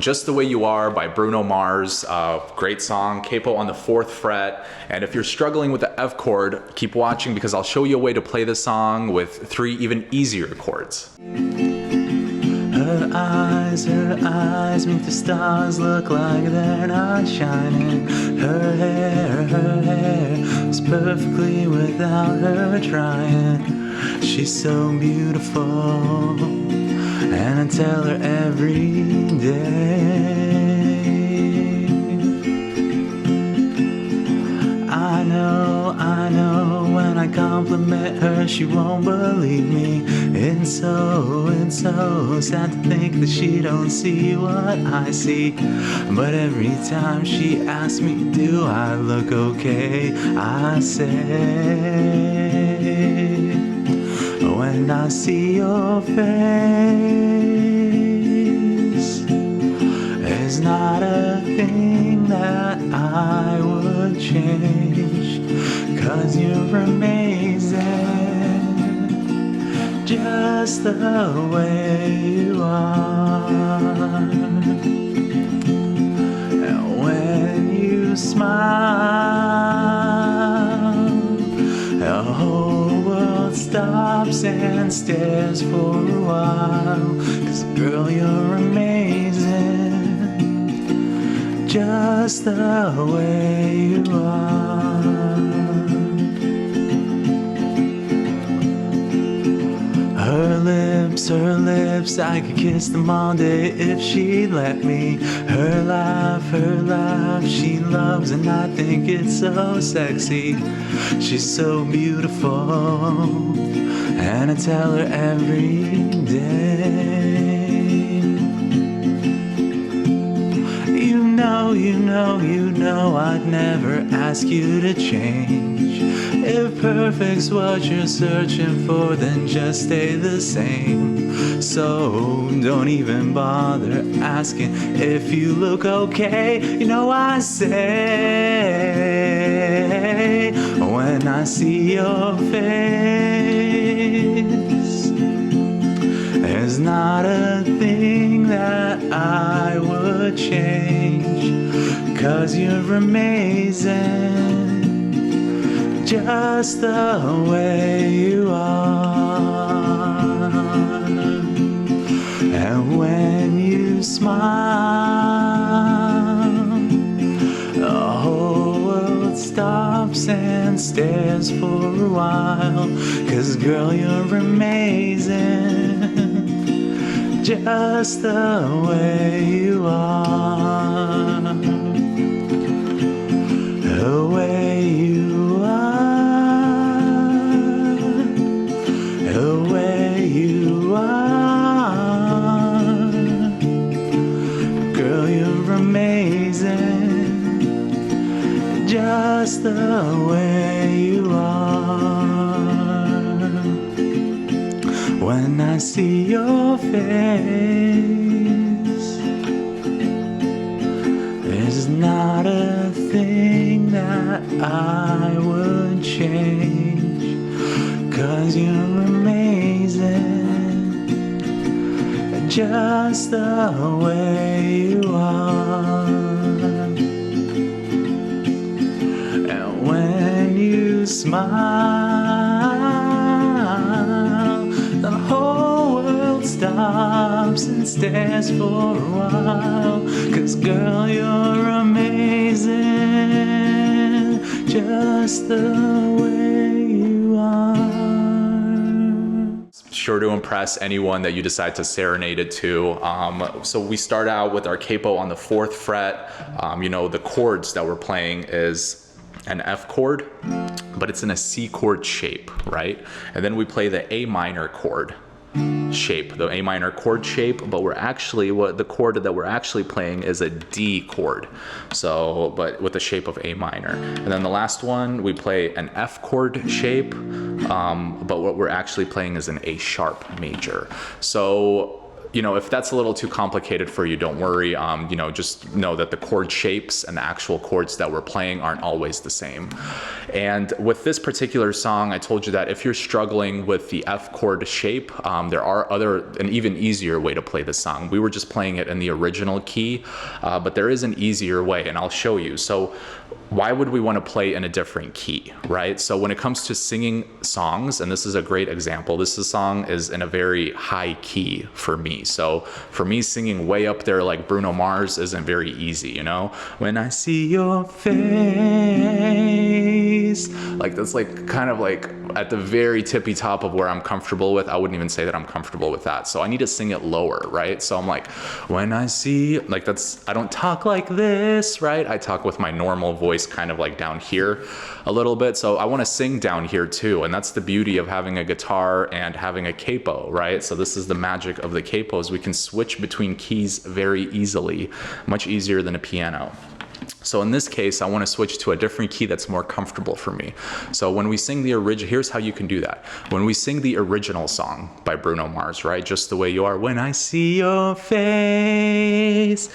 Just the Way You Are by Bruno Mars, great song, capo on the 4th fret. And if you're struggling with the F chord, keep watching because I'll show you a way to play this song with 3 even easier chords. Her eyes make the stars look like they're not shining. Her hair is perfectly without her trying. She's so beautiful, and I tell her every day. I know, when I compliment her, she won't believe me. It's so sad to think that she don't see what I see. But every time she asks me, do I look okay? I say, when I see your face, there's not a thing that I would change, 'cause you're amazing, just the way you are. And when you smile, the whole world stops and stares for a while. 'Cause girl, you're amazing, just the way you are. Her lips, I could kiss them all day if she'd let me. Her laugh, she loves, and I think it's so sexy. She's so beautiful, and I tell her every day. You know I'd never ask you to change. If perfect's what you're searching for, then just stay the same. So don't even bother asking if you look okay. You know I say, when I see your face, there's not a thing that I would change, 'cause you're amazing, just the way you are. And when you smile, the whole world stops and stares for a while. 'Cause girl, you're amazing, just the way you are. The way you are, the way you are. Girl, you're amazing, just the way you are. When I see your face, there's not a thing that I would change, 'cause you're amazing, just the way you are. And when you smile, the whole world stops and stares for a while. 'Cause girl, you're amazing, just the way you are. Sure to impress anyone that you decide to serenade it to. So we start out with our capo on the 4th fret. The chords that we're playing is an F chord, but it's in a C chord shape, right? And then we play the A minor chord shape, the A minor chord shape, but the chord that we're actually playing is a D chord. So, but with the shape of A minor. And then the last one, we play an F chord shape, but what we're actually playing is an A sharp major. So you know, if that's a little too complicated for you, don't worry. You know, just know that the chord shapes and the actual chords that we're playing aren't always the same. And with this particular song, I told you that if you're struggling with the F chord shape, there are an even easier way to play this song. We were just playing it in the original key, but there is an easier way, and I'll show you. So why would we want to play in a different key, right? So when it comes to singing songs, and this is a great example, this song is in a very high key for me. So for me, singing way up there like Bruno Mars isn't very easy, you know? When I see your face, like that's like kind of like at the very tippy top of where I'm comfortable with. I wouldn't even say that I'm comfortable with that. So I need to sing it lower, right? So I'm like, when I see, like I don't talk like this, right? I talk with my normal voice kind of like down here a little bit. So I want to sing down here too. And that's the beauty of having a guitar and having a capo, right? So this is the magic of the capos. We can switch between keys very easily, much easier than a piano. So in this case, I want to switch to a different key that's more comfortable for me. So when we sing the original, here's how you can do that. When we sing the original song by Bruno Mars, right? Just the way you are. When I see your face,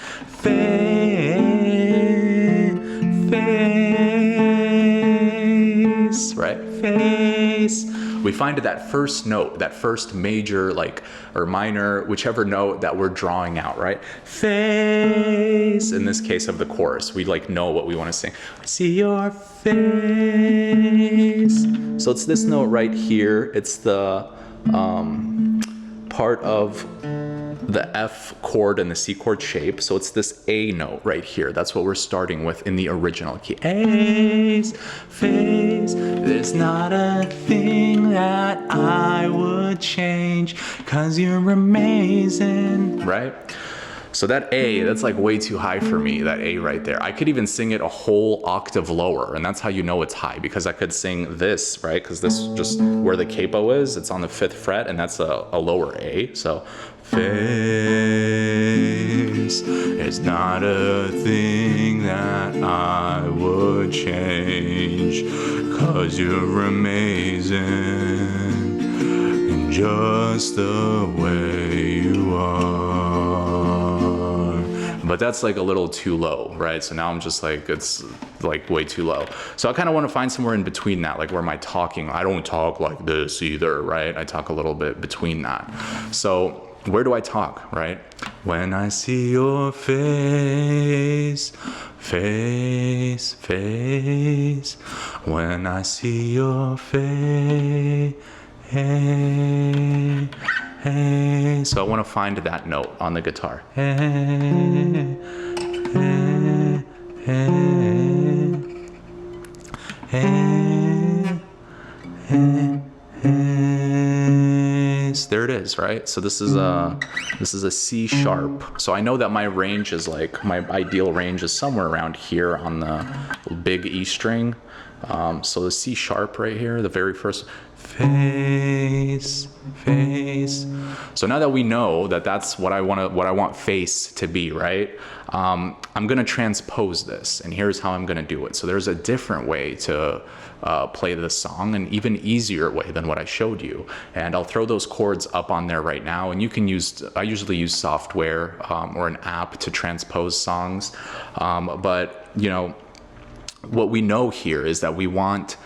right? Face. We find that first note, that first major, like, or minor, whichever note that we're drawing out, right? Face, in this case of the chorus, we like know what we want to sing. I see your face. So it's this note right here. It's the part of the F chord and the C chord shape. So it's this A note right here. That's what we're starting with in the original key. A's, face, there's not a thing that I would change, 'cause you're amazing, right? So that A, that's like way too high for me, that A right there. I could even sing it a whole octave lower, and that's how you know it's high, because I could sing this, right? Because this is just where the capo is, it's on the 5th fret, and that's a lower A. So face is not a thing that I would change, 'cause you're amazing in just the way you are. But that's like a little too low, right? So now I'm just like, it's like way too low. So I kind of want to find somewhere in between that, like where am I talking? I don't talk like this either, right? I talk a little bit between that. So where do I talk, right? When I see your face, face, face. When I see your face, hey, hey. So I want to find that note on the guitar. Hey, hey, hey, hey, hey, hey. There it is, right? So this is a C sharp. So I know that my range is like, my ideal range is somewhere around here on the big E string. So the C sharp right here, the very first, face, face. So now that we know that that's what I want face to be, right? I'm gonna transpose this, and here's how I'm gonna do it. So there's a different way to play this song, an even easier way than what I showed you. And I'll throw those chords up on there right now, and you can I usually use software or an app to transpose songs. But you know, what we know here is that we want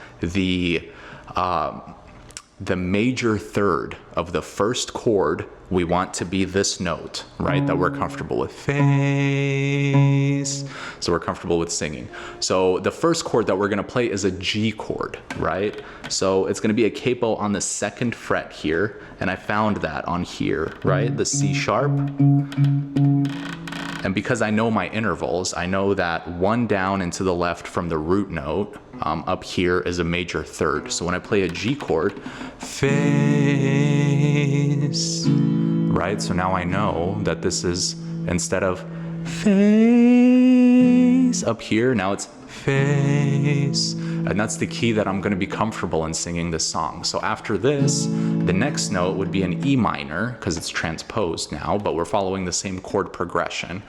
the major third of the first chord, we want to be this note, right? That we're comfortable with. Face. So we're comfortable with singing. So the first chord that we're gonna play is a G chord, right? So it's gonna be a capo on the 2nd fret here, and I found that on here, right? The C sharp. And because I know my intervals, I know that 1 down and to the left from the root note up here is a major third. So when I play a G chord, face, right? So now I know that this is, instead of face up here, now it's face. And that's the key that I'm going to be comfortable in singing this song. So after this, the next note would be an E minor, because it's transposed now, but we're following the same chord progression.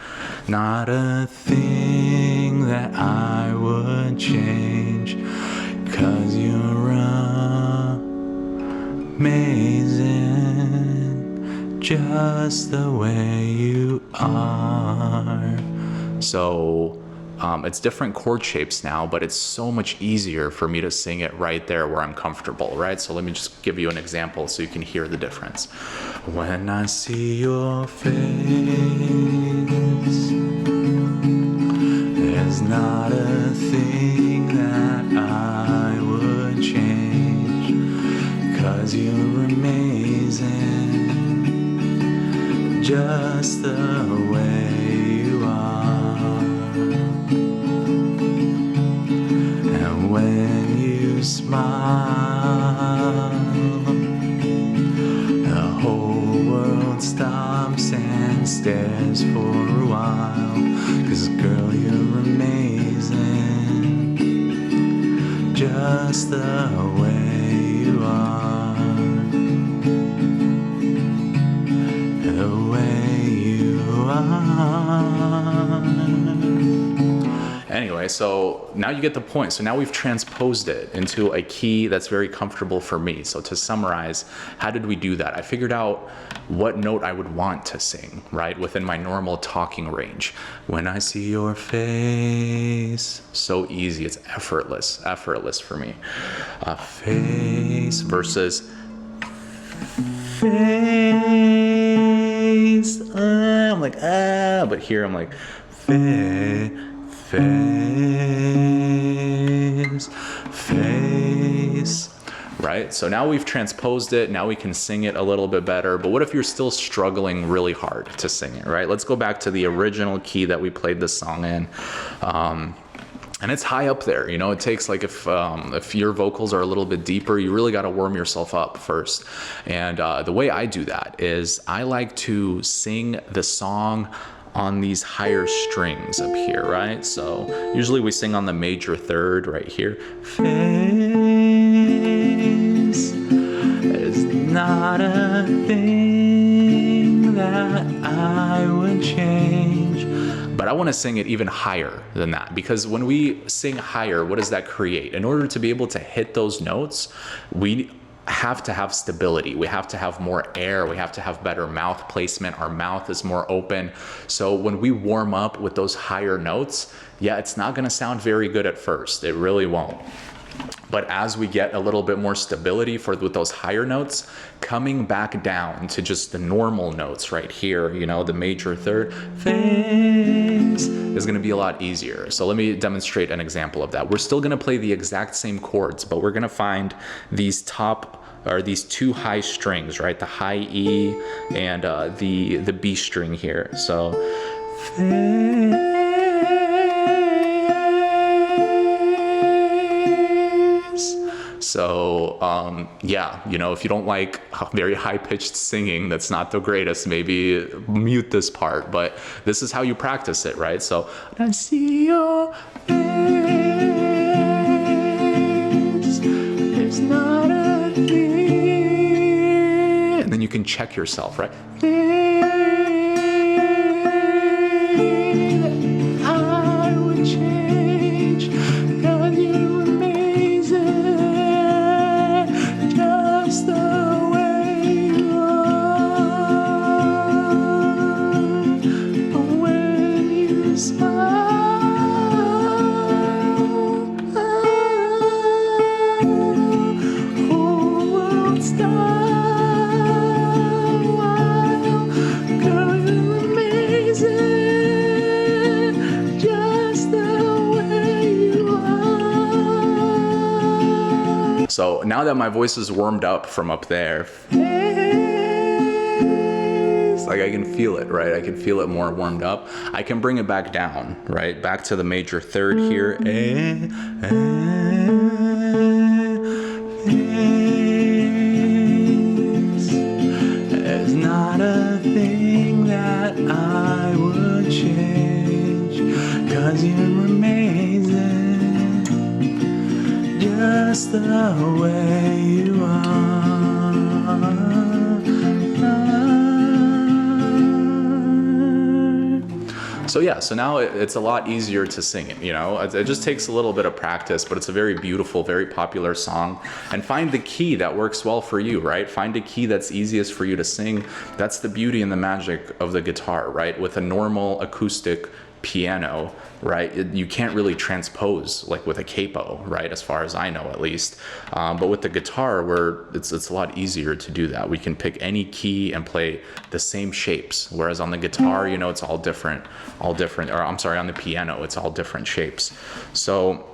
Not a thing that I would change, 'cause you're amazing just the way you are. So it's different chord shapes now, but it's so much easier for me to sing it right there where I'm comfortable, right? So let me just give you an example so you can hear the difference. When I see your face, there's not a thing that I would change, 'cause you're amazing, just the way you are. And when you smile, the whole world stops and stares for a while, 'cause girl, you're amazing, just the way you are. The way you are. Anyway, so now you get the point. So now we've transposed it into a key that's very comfortable for me. So to summarize, how did we do that? I figured out what note I would want to sing, right, within my normal talking range. When I see your face, so easy, it's effortless for me. Face versus face. I'm like, but here I'm like, face. Right? So now we've transposed it. Now we can sing it a little bit better. But what if you're still struggling really hard to sing it, right? Let's go back to the original key that we played this song in. And it's high up there, you know. It takes, like, if your vocals are a little bit deeper, you really got to warm yourself up first. And the way I do that is I like to sing the song on these higher strings up here, right? So usually we sing on the major third right here. Face is not a thing that I would change. But I want to sing it even higher than that, because when we sing higher, what does that create? In order to be able to hit those notes, we have to have stability. We have to have more air. We have to have better mouth placement. Our mouth is more open. So when we warm up with those higher notes, yeah, it's not going to sound very good at first. It really won't. But as we get a little bit more stability with those higher notes, coming back down to just the normal notes right here, you know, the major third, face, is going to be a lot easier. So let me demonstrate an example of that. We're still going to play the exact same chords, but we're going to find these two high strings, right? The high E and the B string here. So yeah, you know, if you don't like very high-pitched singing, that's not the greatest, maybe mute this part, but this is how you practice it, right? So, I see your face, there's not a thing, and then you can check yourself, right? I would change, 'cause you're amazing, just the way you are. When you smile, whole world stops while, girl, you're amazing, just the way you are. So now that my voice is warmed up from up there, like I can feel it, right? I can feel it more warmed up. I can bring it back down, right? Back to the major third here. There's not a thing that I would change, 'cause you're amazing, just the way you are. So yeah, so now it's a lot easier to sing it, you know. It just takes a little bit of practice, but it's a very beautiful, very popular song. And find the key that works well for you, right? Find a key that's easiest for you to sing. That's the beauty and the magic of the guitar, right? With a normal acoustic piano, right, you can't really transpose like with a capo, right, as far as I know, at least. But with the guitar, where it's a lot easier to do that. We can pick any key and play the same shapes, whereas on the guitar, you know, it's all different, or I'm sorry, on the piano, it's all different shapes. So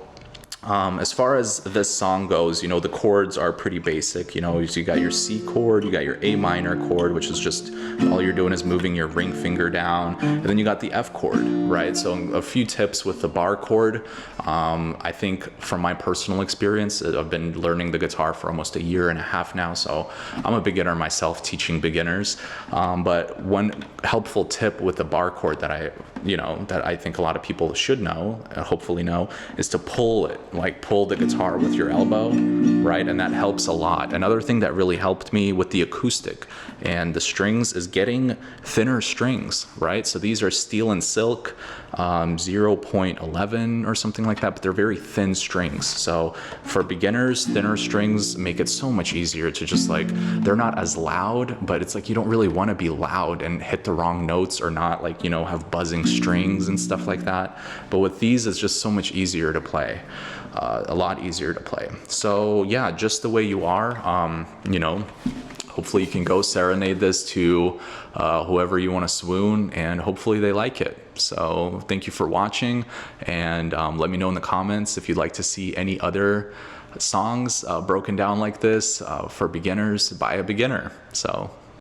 as far as this song goes, you know, the chords are pretty basic. You know, you got your C chord, you got your A minor chord, which is just all you're doing is moving your ring finger down, and then you got the F chord, right? So a few tips with the bar chord. I think from my personal experience, I've been learning the guitar for almost a year and a half now, so I'm a beginner myself teaching beginners. But one helpful tip with the bar chord that I think a lot of people should know, hopefully know, is to pull it. Like pull the guitar with your elbow, right? And that helps a lot. Another thing that really helped me with the acoustic and the strings is getting thinner strings, right? So these are steel and silk, 0.11 or something like that, but they're very thin strings. So for beginners, thinner strings make it so much easier to just like, they're not as loud, but it's like you don't really want to be loud and hit the wrong notes or not like, you know, have buzzing strings and stuff like that. But with these, it's just so much easier to play. A lot easier to play. So yeah, just the way you are, you know, hopefully you can go serenade this to whoever you want to swoon, and hopefully they like it. So thank you for watching, and let me know in the comments if you'd like to see any other songs broken down like this for beginners by a beginner. So